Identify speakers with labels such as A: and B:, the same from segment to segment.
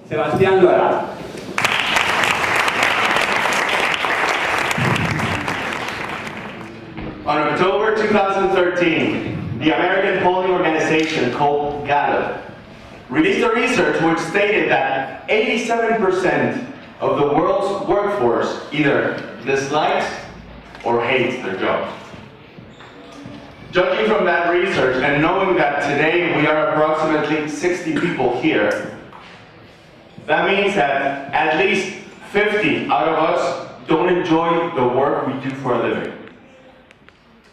A: Sebastián Lora.
B: On October 2013, the American polling organization called Gallup released a research which stated that 87% of the world's workforce either dislikes or hates their job. Judging from that research and knowing that today we are approximately 60 people here, that means that at least 50 out of us don't enjoy the work we do for a living.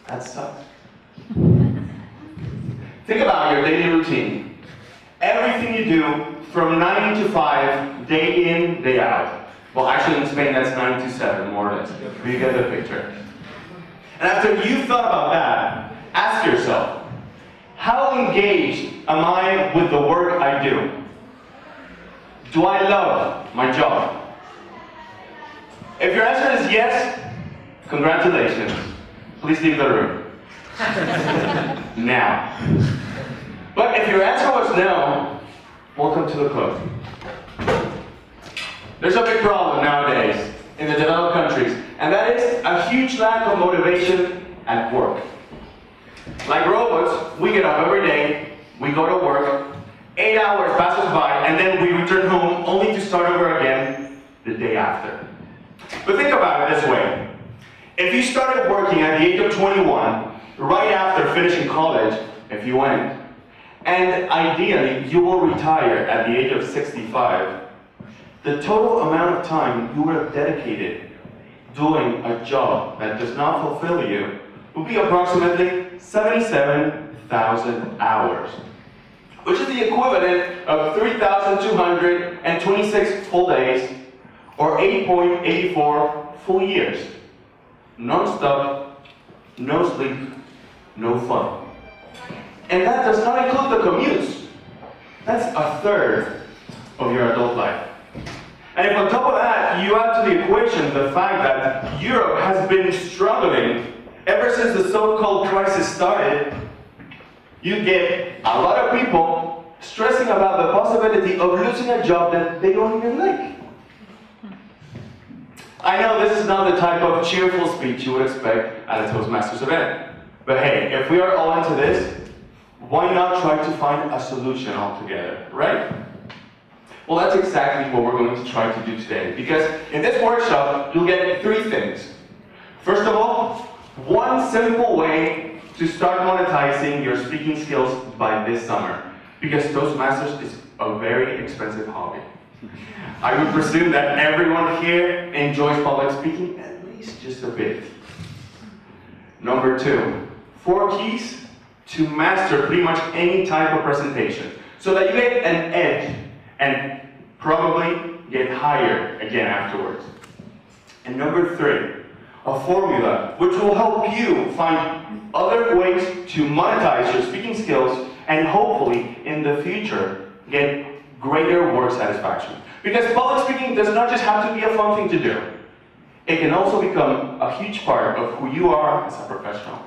B: That sucks. Think about your daily routine. Everything you do from 9 to 5, day in, day out. Well, actually in Spain that's 9 to 7, more or less. You get the picture. And after you've thought about that, ask yourself, how engaged am I with the work I do? Do I love my job? If your answer is yes, congratulations. Please leave the room. Now. But if your answer was no, welcome to the club. There's a big problem nowadays in the developed countries, and that is a huge lack of motivation at work. Like robots, we get up every day, we go to work, 8 hours passes by, and then we return home only to start over again the day after. But think about it this way. If you started working at the age of 21, right after finishing college, if you went, and ideally you will retire at the age of 65, the total amount of time you would have dedicated doing a job that does not fulfill you would be approximately 77,000 hours, which is the equivalent of 3,226 full days, or 8.84 full years. Non-stop, no sleep, no fun. And that does not include the commutes. That's a third of your adult life. And if on top of that, you add to the equation the fact that Europe has been struggling ever since the so-called crisis started, you get a lot of people stressing about the possibility of losing a job that they don't even like. I know this is not the type of cheerful speech you would expect at a Toastmasters event. But hey, if we are all into this, why not try to find a solution altogether, right? Well, that's exactly what we're going to try to do today. Because in this workshop, you'll get 3 things. First of all, one simple way to start monetizing your speaking skills by this summer. Because Toastmasters is a very expensive hobby. I would presume that everyone here enjoys public speaking at least just a bit. Number 2, 4 keys to master pretty much any type of presentation so that you get an edge and probably get hired again afterwards. And number 3, a formula which will help you find other ways to monetize your speaking skills and hopefully in the future get greater work satisfaction. Because public speaking does not just have to be a fun thing to do. It can also become a huge part of who you are as a professional.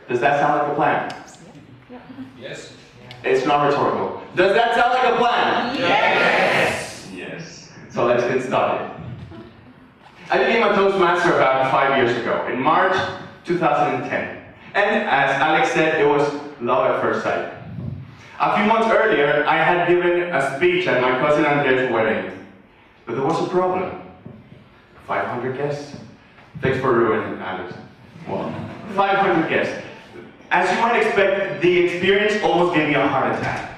B: Does that sound like a plan?
A: Yes.
B: It's not rhetorical. Does that sound like a plan?
A: Yes.
B: Yes. So let's get started. I became a Toastmaster about 5 years ago, in March 2010. And as Alex said, it was love at first sight. A few months earlier, I had given a speech at my cousin Andre's wedding. But there was a problem. 500 guests. Thanks for ruining it, Alex. Well, 500 guests. As you might expect, the experience almost gave me a heart attack.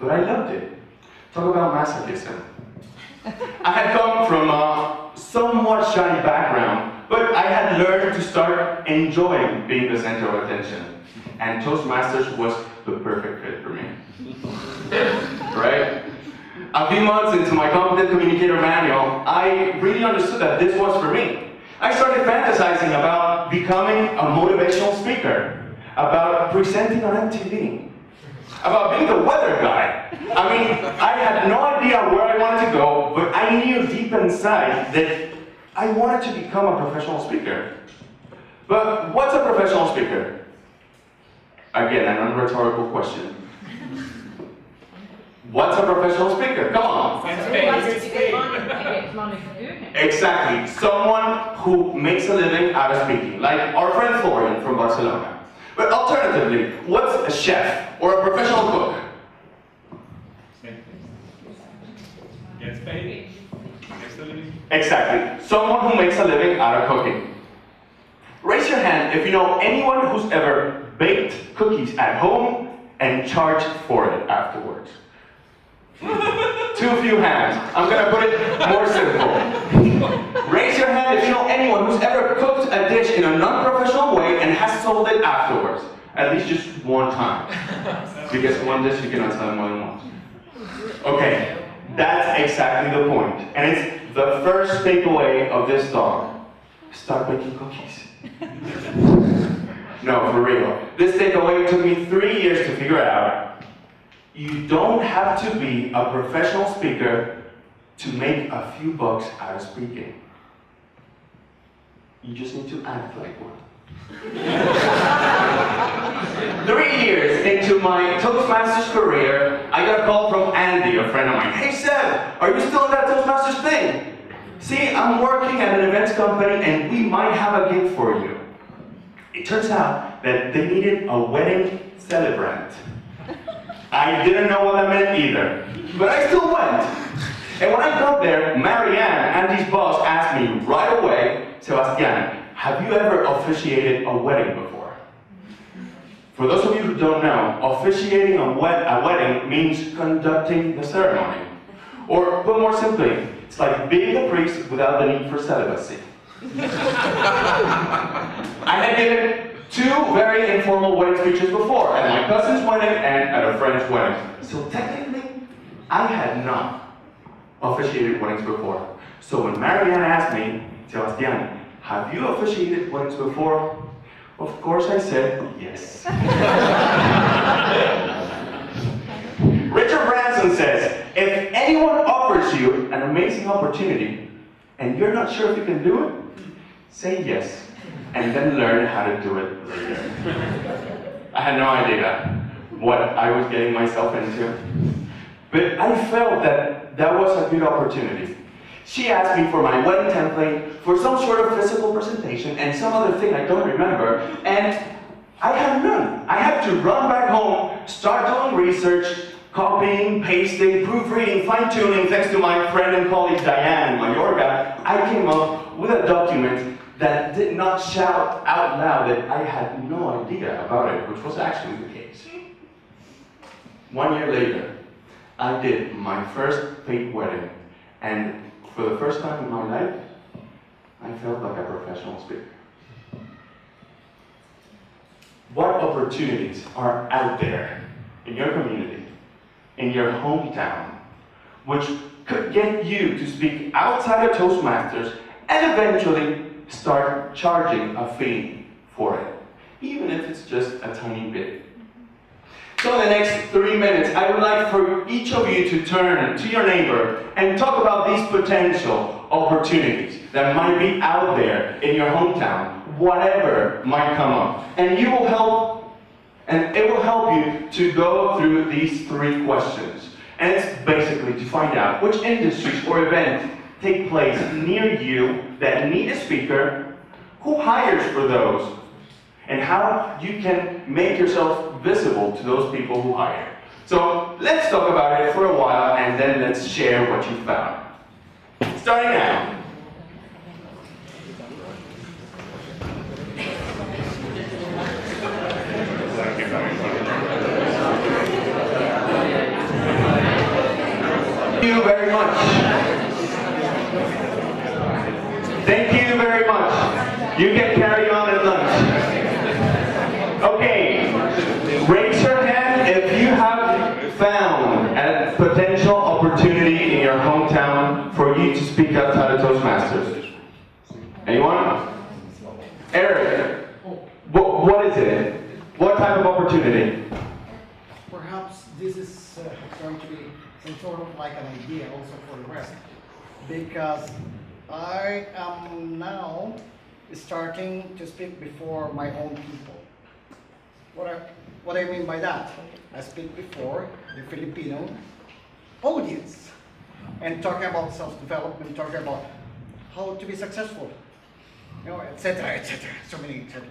B: But I loved it. Talk about masochism. I had come from a somewhat shy background, but I had learned to start enjoying being the center of attention. And Toastmasters was the perfect fit for me. Right? A few months into my Competent Communicator manual, I really understood that this was for me. I started fantasizing about becoming a motivational speaker, about presenting on MTV, about being the weather guy. I mean, I had no idea where I wanted to go, but I knew deep inside that I wanted to become a professional speaker. But what's a professional speaker? Again, an unrhetorical question. What's a professional speaker? Come on. Exactly. Someone who makes a living out of speaking, like our friend Florian from Barcelona. But alternatively, what's a chef or a professional cook?
A: Gets paid. Gets the living.
B: Exactly. Someone who makes a living out of cooking. Raise your hand if you know anyone who's ever baked cookies at home and charged for it afterwards. Too few hands. I'm gonna put it more simple. Raise your hand if you know anyone who's ever cooked a dish in a non-professional way and has sold it afterwards. At least just one time. Because one dish you cannot sell more than once. Okay, that's exactly the point. And it's the first takeaway of this talk. Start baking cookies. No, for real. This takeaway took me 3 years to figure out. You don't have to be a professional speaker to make a few bucks out of speaking. You just need to act like one. 3 years into my Toastmasters career, I got a call from Andy, a friend of mine. Hey Seb, are you still in that Toastmasters thing? See, I'm working at an events company and we might have a gig for you. It turns out that they needed a wedding celebrant. I didn't know what that meant either, but I still went. And when I got there, Marianne, Andy's boss, asked me right away, Sebastián, have you ever officiated a wedding before? For those of you who don't know, officiating a wedding means conducting the ceremony. Or put more simply, it's like being a priest without the need for celibacy. I had given 2 very informal wedding speeches before, at my cousin's wedding and at a friend's wedding. So technically, I had not officiated weddings before. So when Marianne asked me, Sebastián, have you officiated weddings before? Of course I said yes. Richard Branson says, if anyone offers you an amazing opportunity and you're not sure if you can do it, say yes. And then learn how to do it later. I had no idea what I was getting myself into, but I felt that that was a good opportunity. She asked me for my wedding template, for some sort of physical presentation, and some other thing I don't remember, and I had none. I had to run back home, start doing research, copying, pasting, proofreading, fine-tuning. Thanks to my friend and colleague Diane in Mallorca, I came up with a document that did not shout out loud that I had no idea about it, which was actually the case. 1 year later, I did my first paid wedding, and for the first time in my life, I felt like a professional speaker. What opportunities are out there in your community, in your hometown, which could get you to speak outside of Toastmasters and eventually start charging a fee for it, even if it's just a tiny bit? So in the next 3 minutes, I would like for each of you to turn to your neighbor and talk about these potential opportunities that might be out there in your hometown, whatever might come up. And it will help you to go through these 3 questions. And it's basically to find out which industries or events take place near you that need a speaker, who hires for those, and how you can make yourself visible to those people who hire. So let's talk about it for a while and then let's share what you found. Starting now. Thank you very much. Thank you very much. You can carry on at lunch. Okay, raise your hand if you have found a potential opportunity in your hometown for you to speak outside of Toastmasters. Anyone? Eric, what is it? What type of opportunity?
C: Perhaps this is going to be some sort of like an idea also for the rest, because I am now starting to speak before my own people. What I mean by that, I speak before the Filipino audience and talking about self-development, talking about how to be successful, etc., so many etc.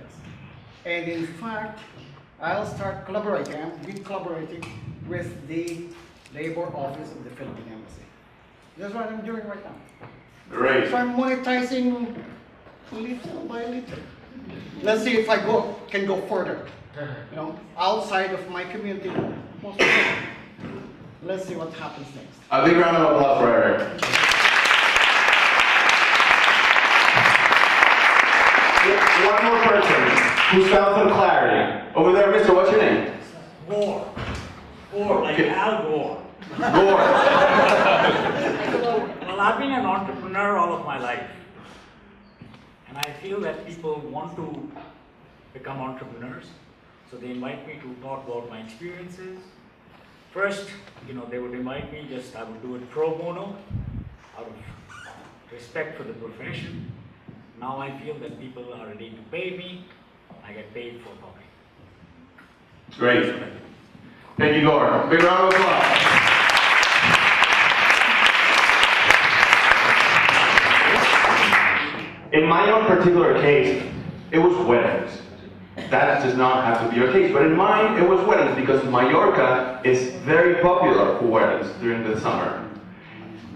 C: And in fact, I'll start collaborating. I've been collaborating with the Labor Office of the Philippine Embassy. That's what I'm doing right now.
B: Great.
C: So I'm monetizing little by little. Let's see if I can go further. Outside of my community. Let's see what happens next.
B: A big round of applause for Eric. One more person who's found some clarity. Over there, mister, what's your name?
D: Gore. Gore, like Al Gore.
B: Gore.
D: Well, I've been an entrepreneur all of my life. And I feel that people want to become entrepreneurs. So they invite me to talk about my experiences. First, they would invite me, I would do it pro bono, out of respect for the profession. Now I feel that people are ready to pay me. I get paid for talking.
B: Great. Thank you, Gore. Big round of applause. In my own particular case, it was weddings. That does not have to be your case, but in mine, it was weddings because Mallorca is very popular for weddings during the summer.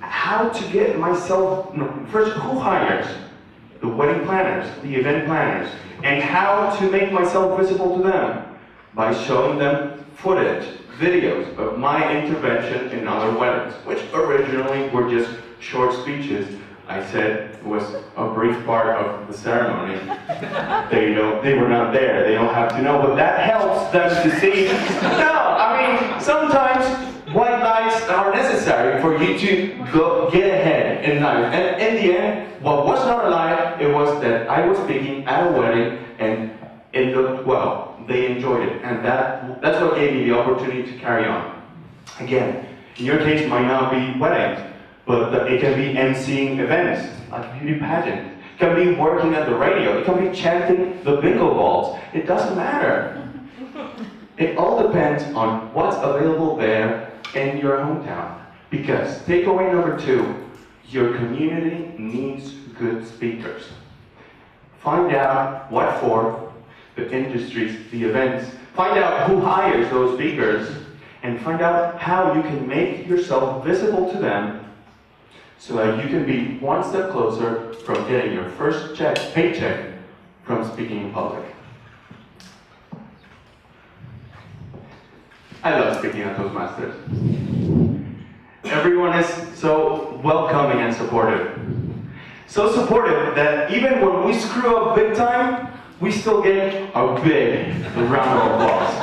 B: How to get myself, first, who hires? The wedding planners, the event planners, and how to make myself visible to them by showing them footage, videos of my intervention in other weddings, which originally were just short speeches. I said it was a brief part of the ceremony. They were not there, they don't have to know, but that helps them to see. No, sometimes white lies are necessary for you to get ahead in life. And in the end, what was not a lie, it was that I was speaking at a wedding and it looked well. They enjoyed it, and that's what gave me the opportunity to carry on. Again, in your case, it might not be weddings, but it can be emceeing events, like a beauty pageant. It can be working at the radio. It can be chanting the bingo balls. It doesn't matter. It all depends on what's available there in your hometown. Because takeaway number 2, your community needs good speakers. Find out what for, the industries, the events. Find out who hires those speakers, and find out how you can make yourself visible to them so that you can be one step closer from getting your first paycheck from speaking in public. I love speaking at Toastmasters. Everyone is so welcoming and supportive. So supportive that even when we screw up big time, we still get a big round of applause.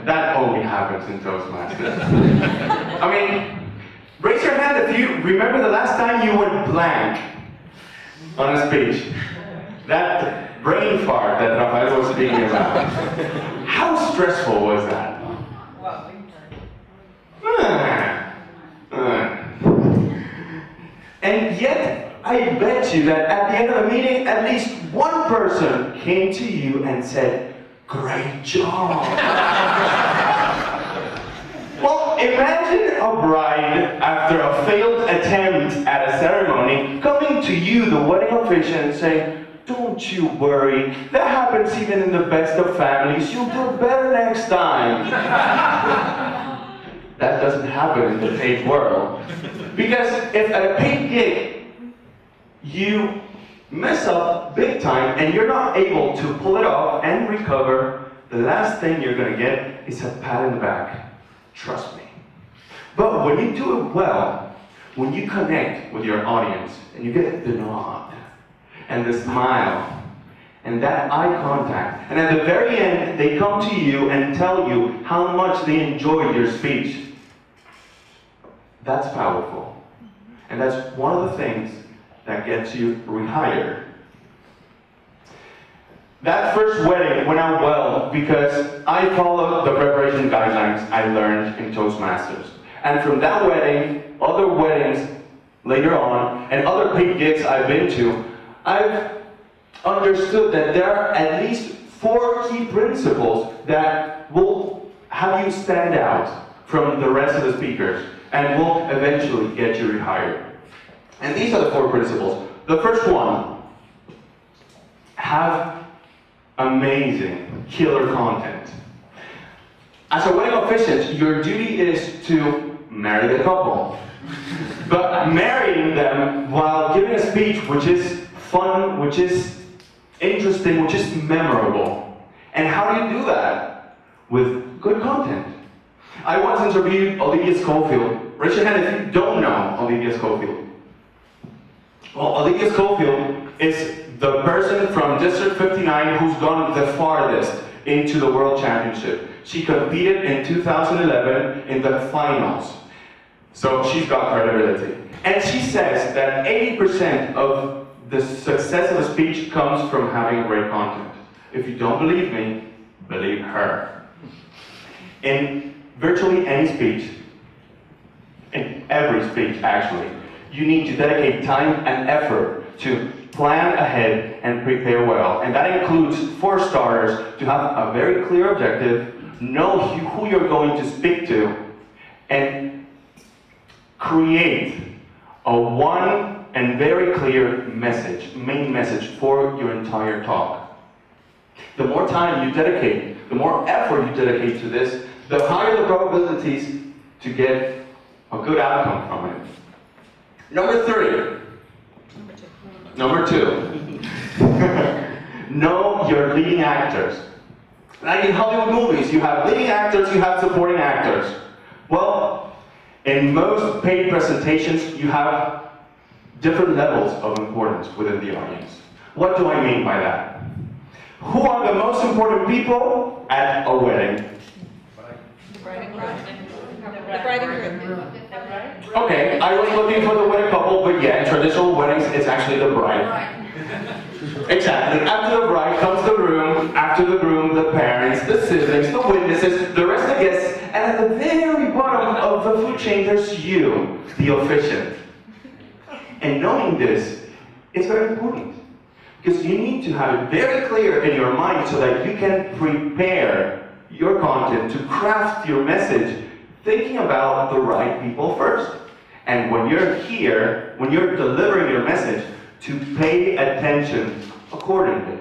B: That only happens in Toastmasters. Raise your hand if you remember the last time you went blank on a speech. That brain fart that Rafael was speaking about. How stressful was that? And yet, I bet you that at the end of the meeting, at least one person came to you and said, "Great job." Well, imagine a bride, after a failed attempt at a ceremony, coming to you, the wedding official, and saying, "Don't you worry, that happens even in the best of families, you'll do better next time." That doesn't happen in the paid world. Because if at a paid gig, you mess up big time and you're not able to pull it off and recover, the last thing you're going to get is a pat in the back. Trust me. But when you do it well, when you connect with your audience and you get the nod and the smile and that eye contact, and at the very end they come to you and tell you how much they enjoyed your speech, that's powerful. And that's one of the things that gets you rehired. That first wedding went out well because I followed the preparation guidelines I learned in Toastmasters. And from that wedding, other weddings later on, and other paid gigs I've been to, I've understood that there are at least 4 key principles that will have you stand out from the rest of the speakers. and will eventually get you rehired. And these are the 4 principles. The first one, have amazing, killer content. As a wedding officiant, your duty is to marry the couple. But marrying them while giving a speech which is fun, which is interesting, which is memorable. And how do you do that? With good content. I once interviewed Olivia Schofield. Raise your hand if you don't know Olivia Schofield. Well, Olivia Schofield is the person from District 59 who's gone the farthest into the World Championship. She competed in 2011 in the finals. So she's got credibility. And she says that 80% of the success of a speech comes from having great content. If you don't believe me, believe her. In virtually any speech, in every speech actually, you need to dedicate time and effort to plan ahead and prepare well. And that includes, for starters, to have a very clear objective, know who you're going to speak to, and create a one and very clear message, main message for your entire talk. The more time you dedicate, the more effort you dedicate to this, the higher the probabilities to get a good outcome from it. Number 3. Number 2. Know your leading actors. Like in Hollywood movies, you have leading actors, you have supporting actors. Well, in most paid presentations, you have different levels of importance within the audience. What do I mean by that? Who are the most important people at a wedding?
E: The bride and groom.
B: Okay, I was looking for the wedding couple, but yeah, in traditional weddings, it's actually the bride. Exactly. After the bride comes the groom, after the groom, the parents, the siblings, the witnesses, the rest of the guests, and at the very bottom of the food chain, there's you, the officiant. And knowing this is very important, because you need to have it very clear in your mind so that you can prepare your content to craft your message thinking about the right people first. And when you're here, when you're delivering your message, to pay attention accordingly.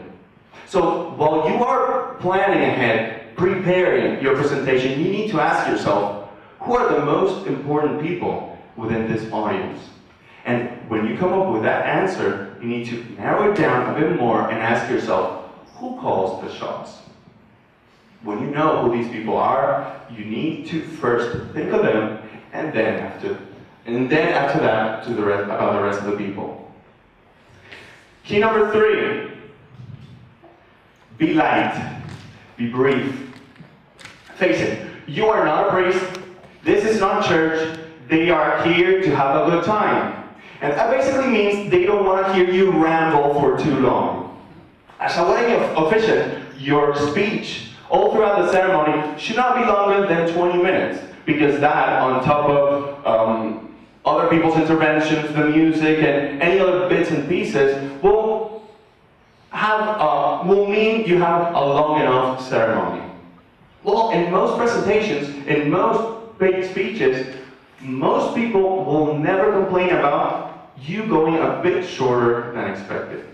B: So while you are planning ahead, preparing your presentation, you need to ask yourself, who are the most important people within this audience? And when you come up with that answer, you need to narrow it down a bit more and ask yourself, who calls the shots? When you know who these people are, you need to first think of them, and then after that, to about the rest of the people. Key number 3, be light, be brief. Face it, you are not a priest, this is not church, they are here to have a good time. And that basically means they don't want to hear you ramble for too long. As a wedding officiant, your speech all throughout the ceremony should not be longer than 20 minutes, because that, on top of other people's interventions, the music, and any other bits and pieces, will mean you have a long enough ceremony. Well, in most presentations, in most paid speeches, most people will never complain about you going a bit shorter than expected.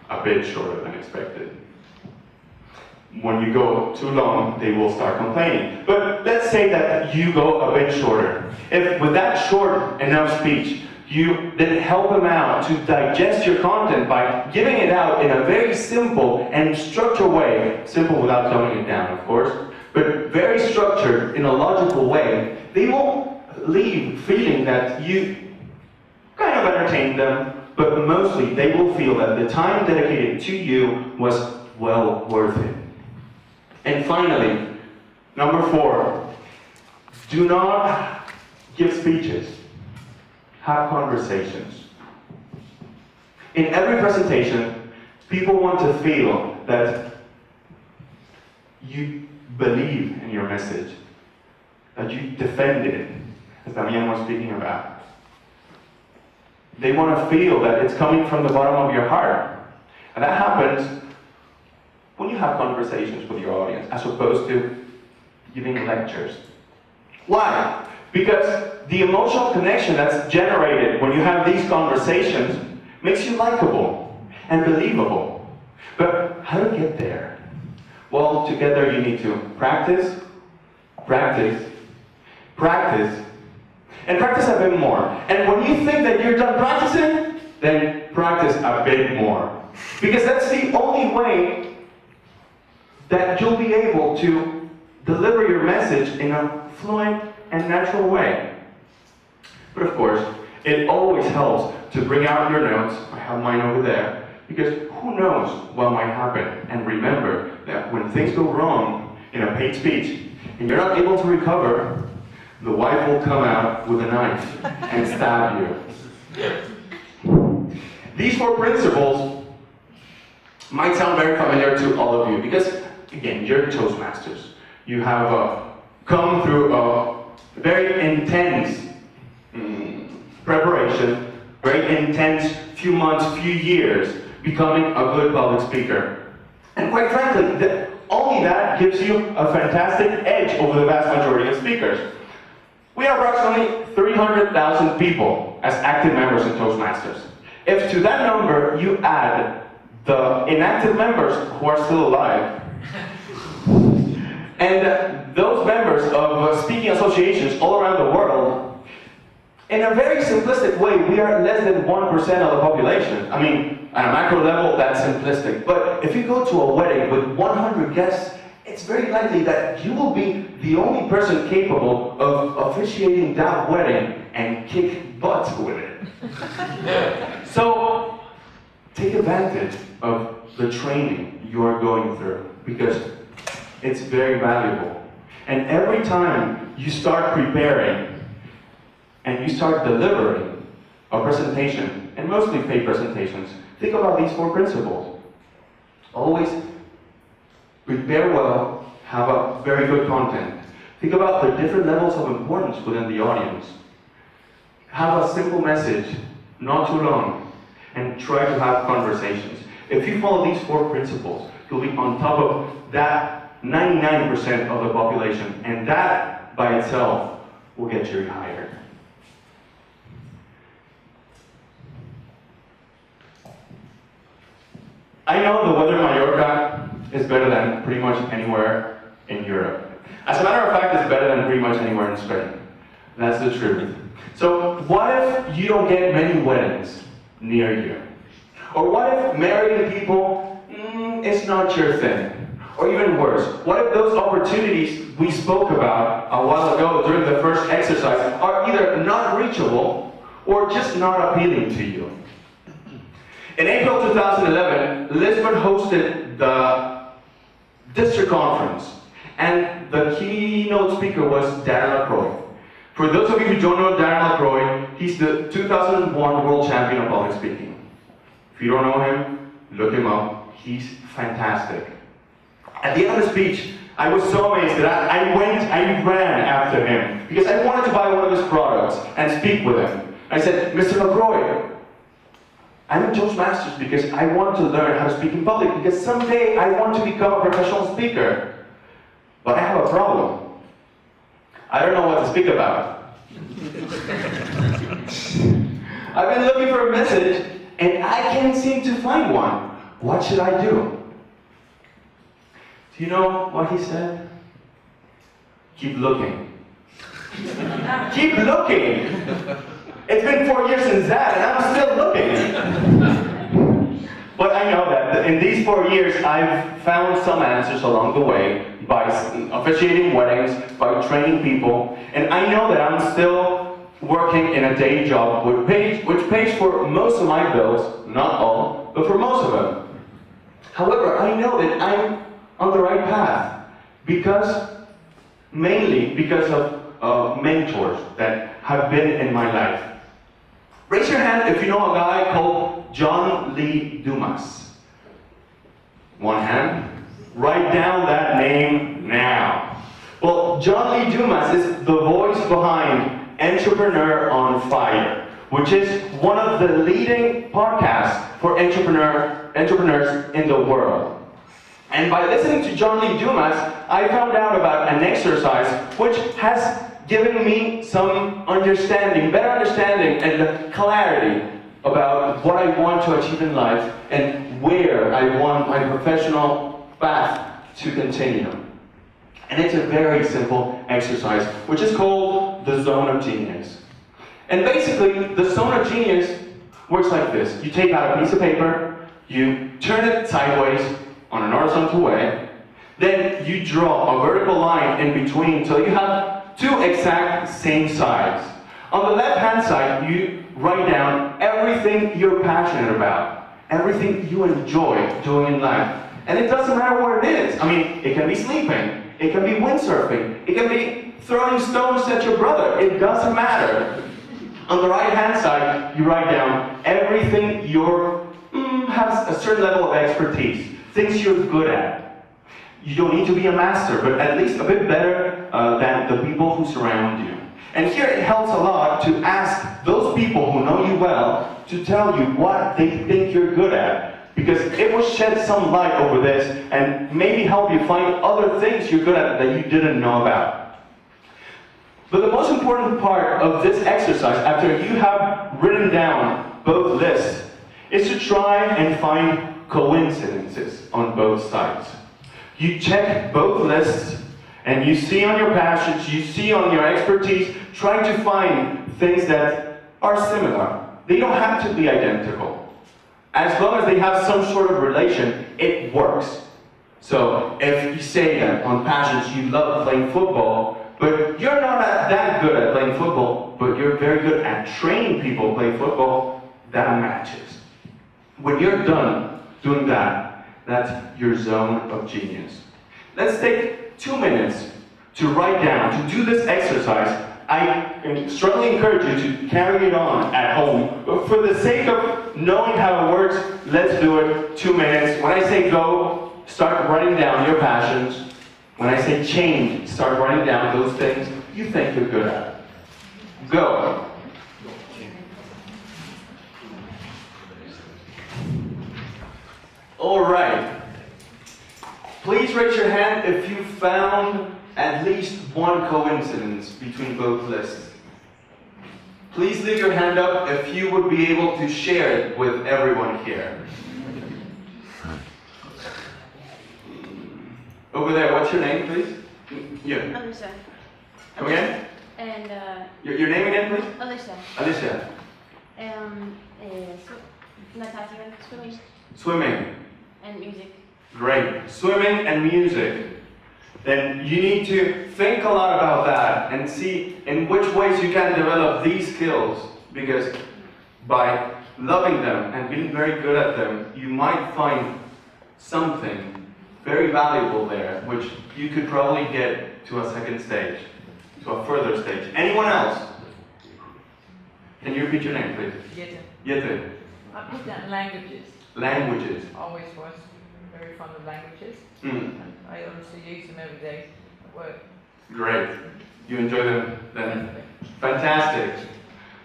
B: A bit shorter than expected. When you go too long, they will start complaining. But let's say that you go a bit shorter. If with that short enough speech, you then help them out to digest your content by giving it out in a very simple and structured way, simple without dumbing it down, of course, but very structured in a logical way, they will leave feeling that you kind of entertained them, but mostly they will feel that the time dedicated to you was well worth it. And finally, number 4, do not give speeches. Have conversations. In every presentation, people want to feel that you believe in your message, that you defend it, as Damian was speaking about. They want to feel that it's coming from the bottom of your heart. And that happens when you have conversations with your audience, as opposed to giving lectures. Why? Because the emotional connection that's generated when you have these conversations makes you likable and believable. But how to get there? Well, together you need to practice, practice, practice, and practice a bit more. And when you think that you're done practicing, then practice a bit more. Because that's the only way that you'll be able to deliver your message in a fluent and natural way. But of course, it always helps to bring out your notes. I have mine over there. Because who knows what might happen? And remember that when things go wrong in a paid speech, and you're not able to recover, the wife will come out with a knife and stab you. These 4 principles might sound very familiar to all of you because, again, you're Toastmasters. You have come through a very intense preparation, very intense few months, few years, becoming a good public speaker. And quite frankly, only that gives you a fantastic edge over the vast majority of speakers. We are approximately 300,000 people as active members in Toastmasters. If to that number you add the inactive members who are still alive, and those members of speaking associations all around the world, in a very simplistic way, we are less than 1% of the population. I mean, at a macro level, that's simplistic. But if you go to a wedding with 100 guests, it's very likely that you will be the only person capable of officiating that wedding and kick butt with it. So, take advantage of the training you are going through because it's very valuable. And every time you start preparing and you start delivering a presentation, and mostly paid presentations, think about these 4 principles. Always prepare well, have a very good content. Think about the different levels of importance within the audience. Have a simple message, not too long, and try to have conversations. If you follow these 4 principles, you'll be on top of that 99% of the population, and that by itself will get you hired. I know the weather in Mallorca is better than pretty much anywhere in Europe. As a matter of fact, it's better than pretty much anywhere in Spain. That's the truth. So what if you don't get many weddings near you? Or what if marrying people is not your thing? Or even worse, what if those opportunities we spoke about a while ago during the first exercise are either not reachable or just not appealing to you? In April 2011, Lisbon hosted the district conference, and the keynote speaker was Darren LaCroix. For those of you who don't know Darren LaCroix, he's the 2001 world champion of public speaking. If you don't know him, look him up. He's fantastic. At the end of the speech, I was so amazed that I ran after him because I wanted to buy one of his products and speak with him. I said, Mr. LaCroix, I'm in Toastmasters because I want to learn how to speak in public because someday I want to become a professional speaker. But I have a problem. I don't know what to speak about. I've been looking for a message and I can't seem to find one. What should I do? Do you know what he said? Keep looking. Keep looking! It's been 4 years since that, and I'm still looking. But I know that in these 4 years, I've found some answers along the way by officiating weddings, by training people, and I know that I'm still working in a day job which pays for most of my bills, not all, but for most of them. However, I know that I'm on the right path mainly because of mentors that have been in my life. Raise your hand if you know a guy called John Lee Dumas. One hand. Write down that name now. Well, John Lee Dumas is the voice behind Entrepreneur on Fire, which is one of the leading podcasts for entrepreneurs in the world. And by listening to John Lee Dumas, I found out about an exercise which has given me some understanding, better understanding and clarity about what I want to achieve in life and where I want my professional path to continue. And it's a very simple exercise, which is called the zone of genius. And basically, the zone of genius works like this. You take out a piece of paper, you turn it sideways on an horizontal way, then you draw a vertical line in between till you have two exact same sides. On the left-hand side, you write down everything you're passionate about, everything you enjoy doing in life. And it doesn't matter what it is. I mean, it can be sleeping, it can be windsurfing, it can be throwing stones at your brother. It doesn't matter. On the right-hand side, you write down everything has a certain level of expertise, things you're good at. You don't need to be a master, but at least a bit better than the people who surround you. And here it helps a lot to ask those people who know you well to tell you what they think you're good at. Because it will shed some light over this and maybe help you find other things you're good at that you didn't know about. But the most important part of this exercise, after you have written down both lists, is to try and find coincidences on both sides. You check both lists, and you see on your passions, you see on your expertise, trying to find things that are similar. They don't have to be identical. As long as they have some sort of relation, it works. So if you say that on passions you love playing football, but you're not that good at playing football, but you're very good at training people play football, that matches. When you're done doing that, that's your zone of genius. Let's take 2 minutes to write down, to do this exercise. I strongly encourage you to carry it on at home. But for the sake of knowing how it works, let's do it 2 minutes. When I say go, start writing down your passions. When I say change, start writing down those things you think you're good at. Go. All right. Please raise your hand if you found at least one coincidence between both lists. Please leave your hand up if you would be able to share it with everyone here. Over there, what's your name, please? Yeah.
F: Alicia.
B: Come again?
F: And
B: Your name again, please?
F: Alicia.
B: Alicia.
F: Natasha, swimming
B: Swimming.
F: and music.
B: Great. Swimming and music. Then you need to think a lot about that and see in which ways you can develop these skills, because by loving them and being very good at them, you might find something very valuable there, which you could probably get to a second stage, to a further stage. Anyone else? Can you repeat your name, please?
E: Jette.
B: Jette.
E: I put down languages.
B: Languages.
E: Always was very fond of languages.
B: Mm.
E: And I also use them every day at work.
B: Great. You enjoy them then?
E: Definitely.
B: Fantastic.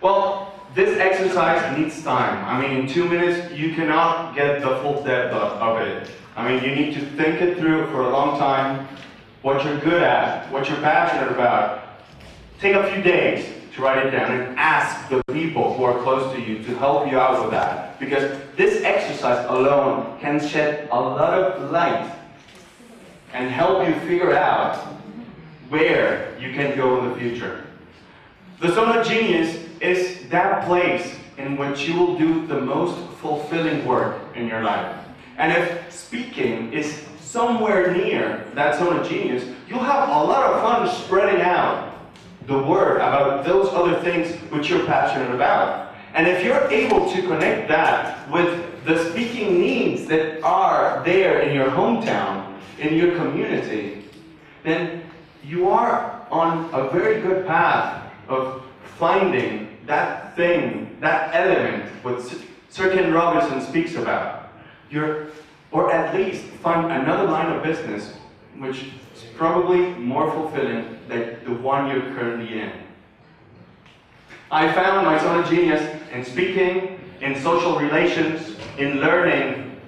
B: Well, this exercise needs time. I mean, in 2 minutes, you cannot get the full depth of it. I mean, you need to think it through for a long time, what you're good at, what you're passionate about. Take a few days to write it down and ask the people who are close to you to help you out with that. Because this exercise alone can shed a lot of light and help you figure out where you can go in the future. The Zone of Genius is that place in which you will do the most fulfilling work in your life. And if speaking is somewhere near that Zone of Genius, you'll have a lot of fun spreading out the word about those other things which you're passionate about. And if you're able to connect that with the speaking needs that are there in your hometown, in your community, then you are on a very good path of finding that thing, that element what Sir Ken Robinson speaks about. Or at least find another line of business which is probably more fulfilling than the one you're currently in. I found my zone of genius in speaking, in social relations, in learning,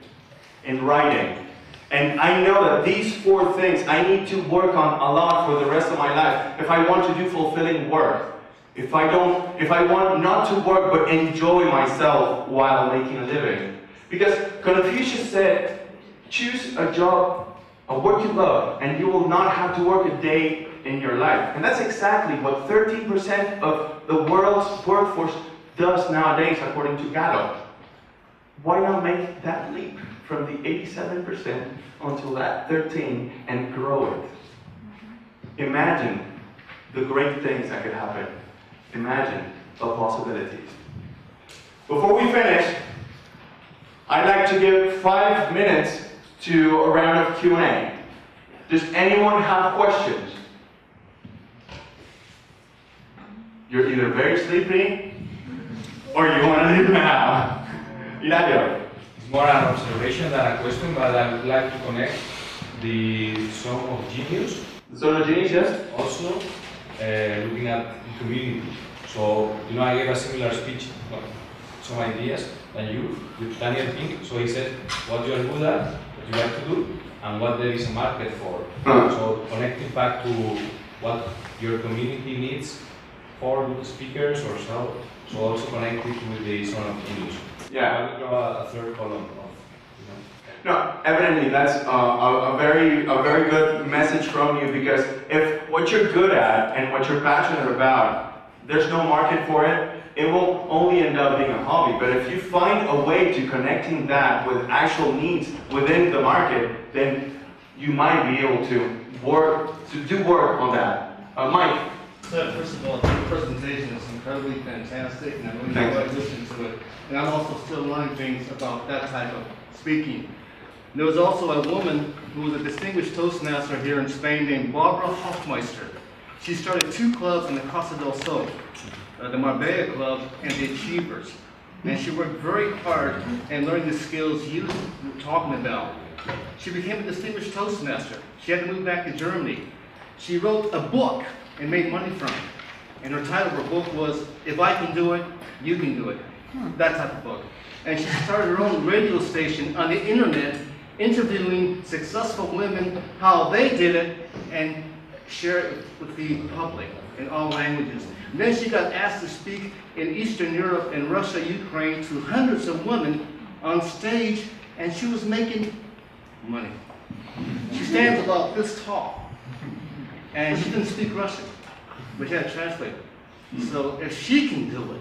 B: in writing. And I know that these 4 things I need to work on a lot for the rest of my life if I want to do fulfilling work. If I want not to work but enjoy myself while making a living. Because Confucius said, choose a job, a work you love, and you will not have to work a day in your life. And that's exactly what 13% of the world's workforce does nowadays, according to Gallup. Why not make that leap from the 87% onto that 13 and grow it? Imagine the great things that could happen. Imagine the possibilities. Before we finish, I'd like to give 5 minutes to a round of Q&A. Does anyone have questions? You're either very sleepy or you want to leave now. Ilario.
A: It's more an observation than a question, but I would like to connect the Song of Genius.
B: The Song of Genius, yes?
A: Also, looking at the community. So, I gave a similar speech, some ideas than you, with Daniel Pink. So he said, what you are good at, what you like to do, and what there is a market for. So connecting back to what your community needs for good speakers or so. So also connected with the Song of Genius.
B: Yeah.
A: I would draw a third column of.
B: No, evidently that's a very good message from you, because if what you're good at and what you're passionate about, there's no market for it, it will only end up being a hobby. But if you find a way to connecting that with actual needs within the market, then you might be able to do work on that. Mike.
G: So first of all, your presentation is incredibly fantastic, and I really enjoyed listening to it. And I'm also still learning things about that type of speaking. There was also a woman who was a distinguished Toastmaster here in Spain named Barbara Hofmeister. She started 2 clubs in the Costa del Sol, the Marbella Club and the Achievers. And she worked very hard in learning the skills you were talking about. She became a distinguished Toastmaster. She had to move back to Germany. She wrote a book and made money from it. And her title of her book was, If I Can Do It, You Can Do It. That type of book. And she started her own radio station on the internet, interviewing successful women, how they did it, and share it with the public in all languages. And then she got asked to speak in Eastern Europe and Russia, Ukraine, to hundreds of women on stage, and she was making money. She stands about this tall, and she didn't speak Russian, but she had a translator. So if she can do it,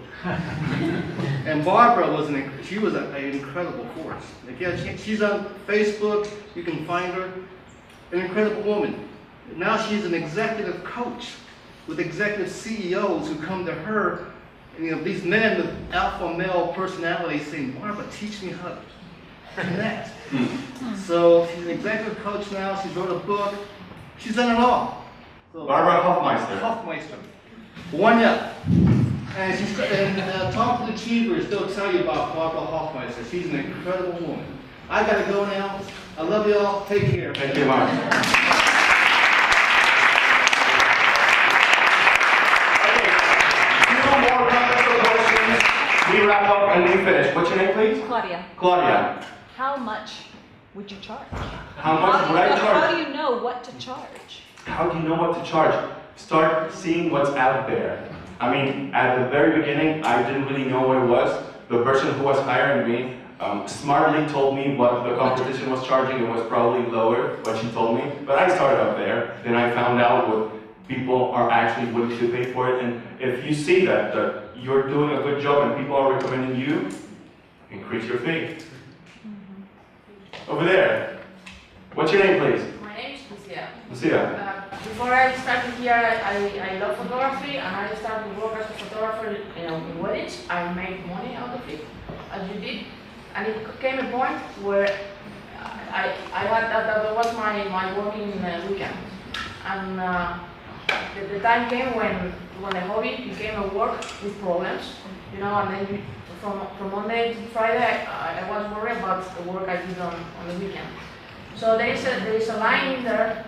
G: and Barbara was an incredible force. She's on Facebook, you can find her, an incredible woman. Now she's an executive coach with executive CEOs who come to her, and, these men with alpha male personalities saying, Barbara, teach me how to connect. So she's an executive coach now, she wrote a book, she's done it all. So,
B: Barbara Hofmeister.
G: Hofmeister. 1 up. And talk to the Achievers, they'll tell you about Barbara Hofmeister. She's an incredible woman. I gotta go now. I love you all. Take care.
B: Thank you, Mark. We wrap up and we finish. What's your name, please?
F: Claudia,
B: Claudia.
F: how much would you charge?
B: How much would I charge?
F: How do you know what to charge?
B: How do you know what to charge? Start seeing what's out there. I mean, at the very beginning, I didn't really know what it was. The person who was hiring me smartly told me what the competition was charging. It was probably lower, what she told me. But I started up there. Then I found out what people are actually willing to pay for it. And if you see that you're doing a good job and people are recommending you, increase your fee. Over there. What's your name, please?
H: My name is Lucia.
B: Lucia.
H: Before I started here, I love photography, and I started to work as a photographer in weddings. I made money out of it, as you did. And it came a point where that was my working weekend. And the time came when the hobby became a work with problems, and then from Monday to Friday, I was worried about the work I did on the weekend. So there is a line in there.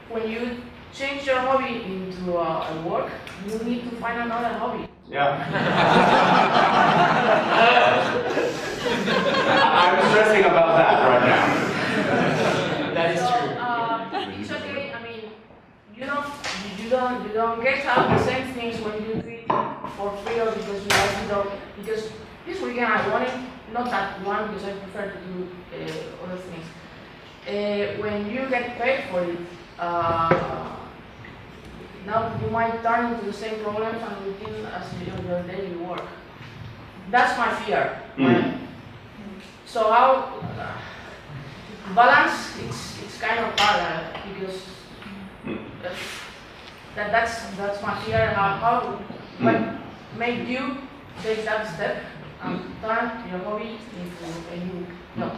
H: When you change your hobby into a work, you need to find another hobby.
B: Yeah. I'm stressing about that right now.
H: you don't get out the same things when you do it for free or because you like it or because this weekend I wanted not that one because I prefer to do other things. When you get paid for it, now you might turn into the same problems and routine as your daily work. That's my fear. So how balance? It's kind of hard because that's my fear. What made you take that step and turn your hobby into a new job?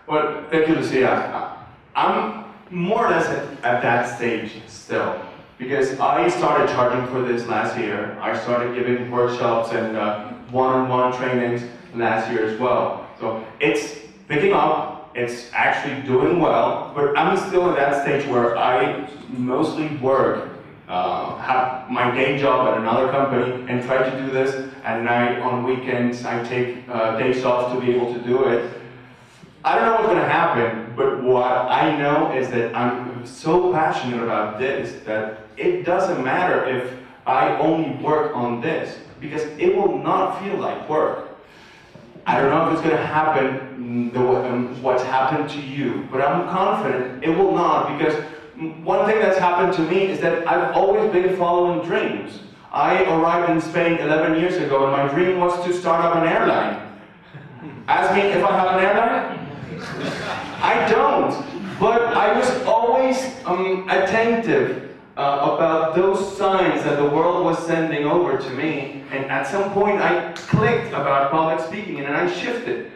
B: Well, thank you, Lucia. I'm more or less at that stage still, because I started charging for this last year. I started giving workshops and one-on-one trainings last year as well. So it's picking up, it's actually doing well, but I'm still in that stage where I mostly work, have my day job at another company and try to do this at night, on weekends. I take days off to be able to do it. I don't know what's going to happen, but what I know is that I'm so passionate about this that it doesn't matter if I only work on this, because it will not feel like work. I don't know if it's going to happen what's happened to you, but I'm confident it will not, because one thing that's happened to me is that I've always been following dreams. I arrived in Spain 11 years ago and my dream was to start up an airline. Ask me if I have an airline? I don't, but I was always attentive about those signs that the world was sending over to me, and at some point I clicked about public speaking and I shifted.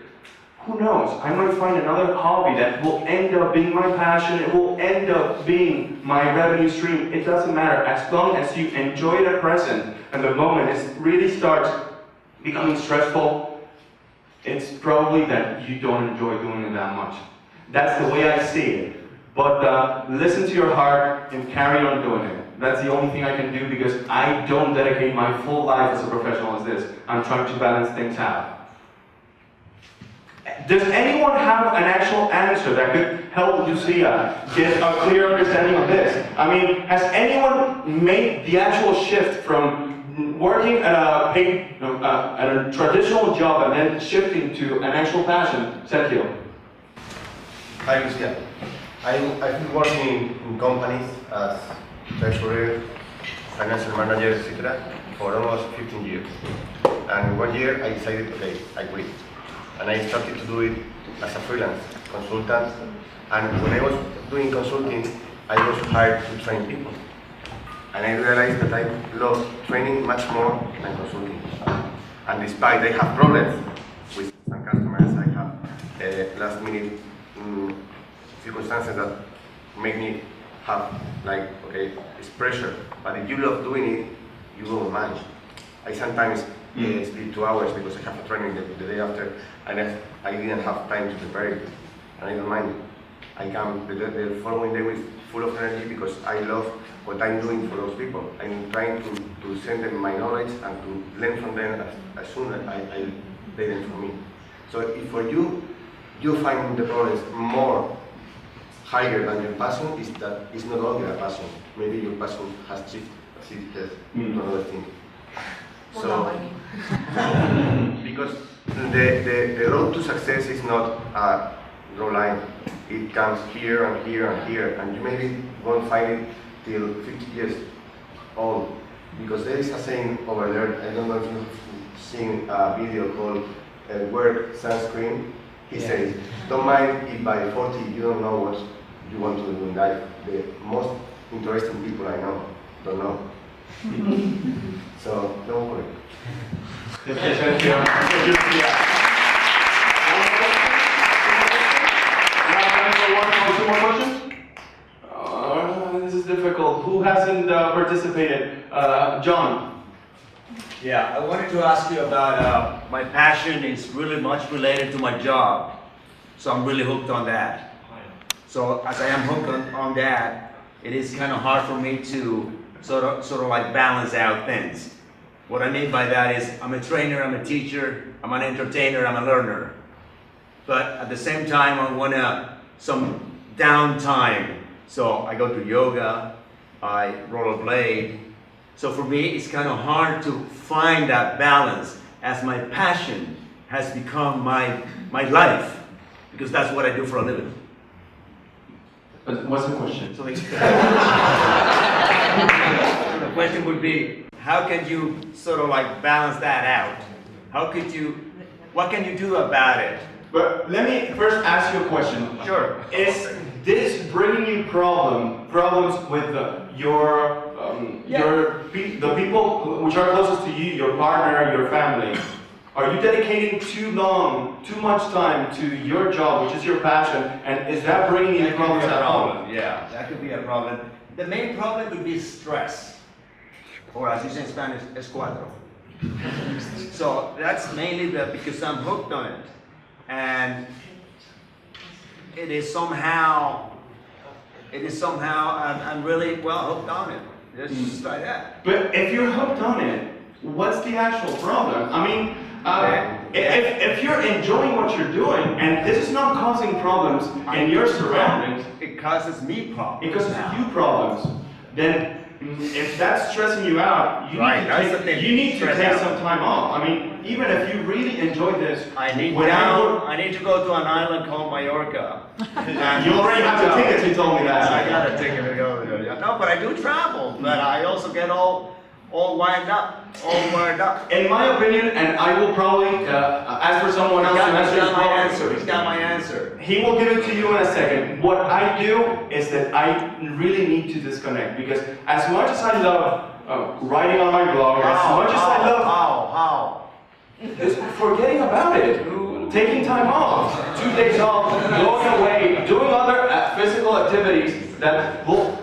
B: Who knows, I might find another hobby that will end up being my passion, it will end up being my revenue stream. It doesn't matter, as long as you enjoy the present and the moment it really starts becoming stressful, it's probably that you don't enjoy doing it that much. That's the way I see it. But listen to your heart and carry on doing it. That's the only thing I can do, because I don't dedicate my full life as a professional as this. I'm trying to balance things out. Does anyone have an actual answer that could help Lucia get a clear understanding of this? I mean, has anyone made the actual shift from working at a traditional job and then shifting to an actual passion? Sergio.
I: Hi, Lucia. I've been working in companies as treasurer, financial manager, etc. for almost 15 years. And 1 year I decided, okay, I quit. And I started to do it as a freelance consultant. And when I was doing consulting, I was hired to train people. And I realized that I love training much more than consulting. And despite I have problems with some customers, I have last minute circumstances that make me have like, okay, it's pressure. But if you love doing it, you don't mind. I sometimes sleep 2 hours because I have a training the day after, and I didn't have time to prepare it. And I don't mind it. I come the following day with full of energy because I love what I'm doing for those people. I'm trying to send them my knowledge and to learn from them as soon as they learn from me. So if for you, you find the problems more higher than your passion, is that it's not only a passion. Maybe your passion has shifted to another thing. So, because the road to success is not a draw line. It comes here and here and here, and you maybe won't find it till 50 years old. Because there is a saying over there, I don't know if you've seen a video called Work Sunscreen. He says, don't mind if by 40 you don't know what you want to do in life. The most interesting people I know don't know. So, don't worry.
B: Two more questions? This is difficult. Who hasn't participated? John.
J: Yeah, I wanted to ask you about my passion is really much related to my job. So I'm really hooked on that. So as I am hooked on that, it is kind of hard for me to sort of like balance out things. What I mean by that is I'm a trainer, I'm a teacher, I'm an entertainer, I'm a learner. But at the same time, I want some downtime. So I go to yoga, I rollerblade. So for me, it's kind of hard to find that balance as my passion has become my life, because that's what I do for a living.
B: But what's the question?
J: So the question would be, how can you sort of like balance that out? What can you do about it?
B: But let me first ask you a question.
J: Sure.
B: Is this bringing you problems with the people which are closest to you, your partner, your family? Are you dedicating too much time to your job, which is your passion, and is that bringing you problems at home?
J: Yeah, that could be a problem. The main problem would be stress, or as you say in Spanish, escuadro. So that's mainly because I'm hooked on it, and it is somehow I'm really hooked on it. Just like that.
B: But if you're hooked on it, what's the actual problem? I mean, if you're enjoying what you're doing and this is not causing problems in your surroundings,
J: it causes me problems.
B: It causes you problems. Then, if that's stressing you out, you need to take some time off. I mean, even if you really enjoy this,
J: I need to go to an island called Mallorca.
B: You already have the tickets. You told me that.
J: I got a ticket to go there. Yeah. No, but I do travel. But I also get all wired up.
B: In my opinion, and I will probably ask for someone else to answer.
J: He's got my answer.
B: He will give it to you in a second. What I do is that I really need to disconnect, because as much as I love writing on my blog, as much as I love just forgetting about it, taking time off, 2 days off, going away, doing other physical activities that will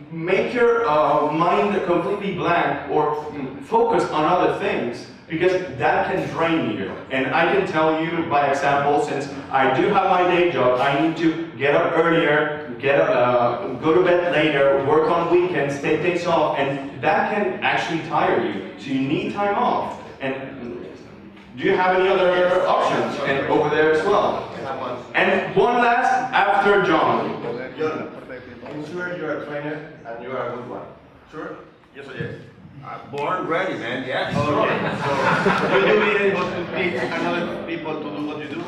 B: make your mind completely blank or focus on other things, because that can drain you. And I can tell you by example, since I do have my day job, I need to get up earlier, go to bed later, work on weekends, take days off, and that can actually tire you. So you need time off. And do you have any other options over there as well? And one last after John.
I: I'm sure you're a trainer and you are a good one. Sure? Yes or yes?
J: I'm born ready, man. Yeah.
I: Okay. So will you be able to teach another people to do what you do?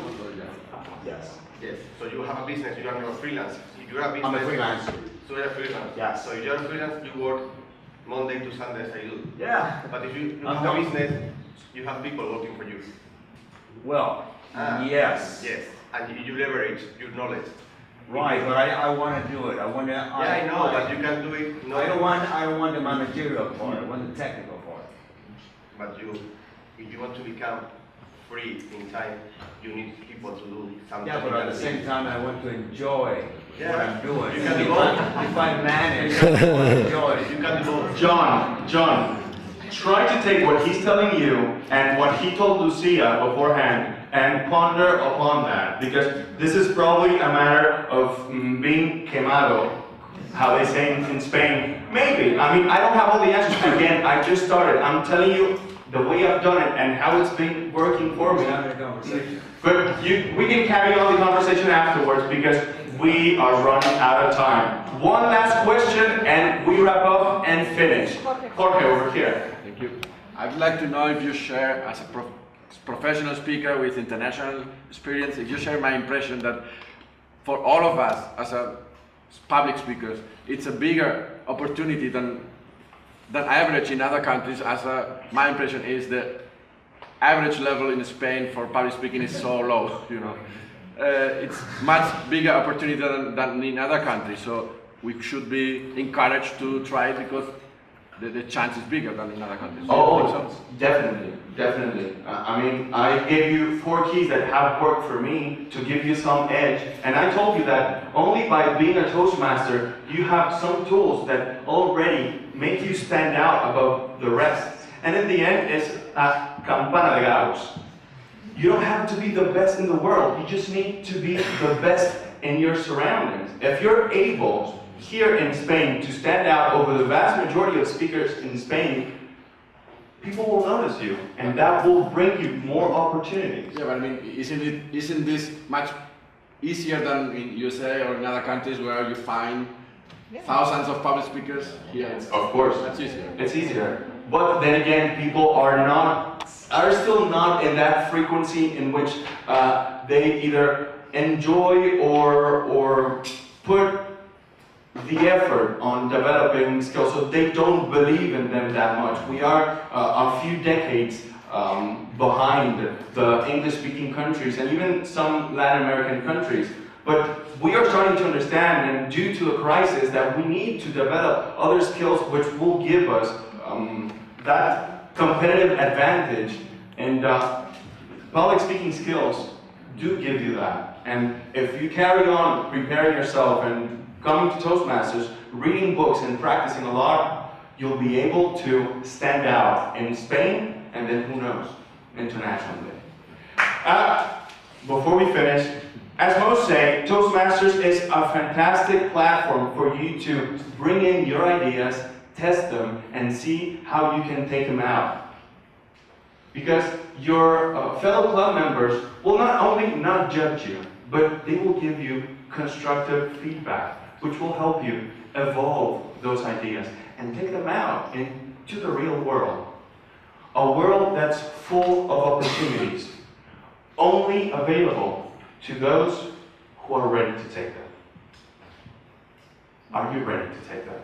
J: Yes.
I: Yes. So you have a business, you are not a freelance. If you're a business,
J: I'm a freelancer.
I: So you're a freelance.
J: Yes.
I: So if you're a freelance, you work Monday to Sunday as I do.
J: Yeah.
I: But if you have a business, you have people working for you.
J: Well, yes.
I: Yes. And you leverage your knowledge.
J: Right, but I want to do it. I want to.
I: Yeah, I know, but you can do it.
J: I don't want the managerial part. I want the technical part.
I: But if you want to become free in time, you need people to do something.
J: Yeah, but at the same time, I want to enjoy what I'm doing.
I: You can do both.
J: If I manage, I want to enjoy.
I: You can do both.
B: John, try to take what he's telling you and what he told Lucia beforehand and ponder upon that, because this is probably a matter of being quemado, how they say in Spain. Maybe. I mean, I don't have all the answers. Again, I just started. I'm telling you the way I've done it and how it's been working for me. But we can carry on the conversation afterwards, because we are running out of time. One last question and we wrap up and finish. Jorge, over here.
K: Thank you. I'd like to know if you share, as a professional speaker with international experience, if you share my impression that for all of us as public speakers, it's a bigger opportunity than average in other countries. My impression is the average level in Spain for public speaking is so low, you know. It's much bigger opportunity than in other countries, so we should be encouraged to try it, because the chance is bigger than in other countries.
B: Oh, definitely. I mean, I gave you 4 keys that have worked for me to give you some edge, and I told you that only by being a Toastmaster, you have some tools that already make you stand out above the rest. And in the end, it's a campana de gallos. You don't have to be the best in the world, you just need to be the best in your surroundings. If you're able, here in Spain, to stand out over the vast majority of speakers in Spain, people will notice you, and that will bring you more opportunities.
K: Yeah, but I mean, isn't this much easier than in USA or in other countries where you find thousands of public speakers, here it's
B: Of course.
K: much easier.
B: It's easier. But then again, people are still not in that frequency in which they either enjoy or put the effort on developing skills, so they don't believe in them that much. We are a few decades behind the English-speaking countries and even some Latin American countries. But we are starting to understand, and due to a crisis, that we need to develop other skills which will give us that competitive advantage. And public speaking skills do give you that. And if you carry on preparing yourself and coming to Toastmasters, reading books and practicing a lot, you'll be able to stand out in Spain and then, who knows, internationally. Before we finish, as most say, Toastmasters is a fantastic platform for you to bring in your ideas, test them, and see how you can take them out. Because your fellow club members will not only not judge you, but they will give you constructive feedback, which will help you evolve those ideas and take them out into the real world. A world that's full of opportunities, only available to those who are ready to take them. Are you ready to take them?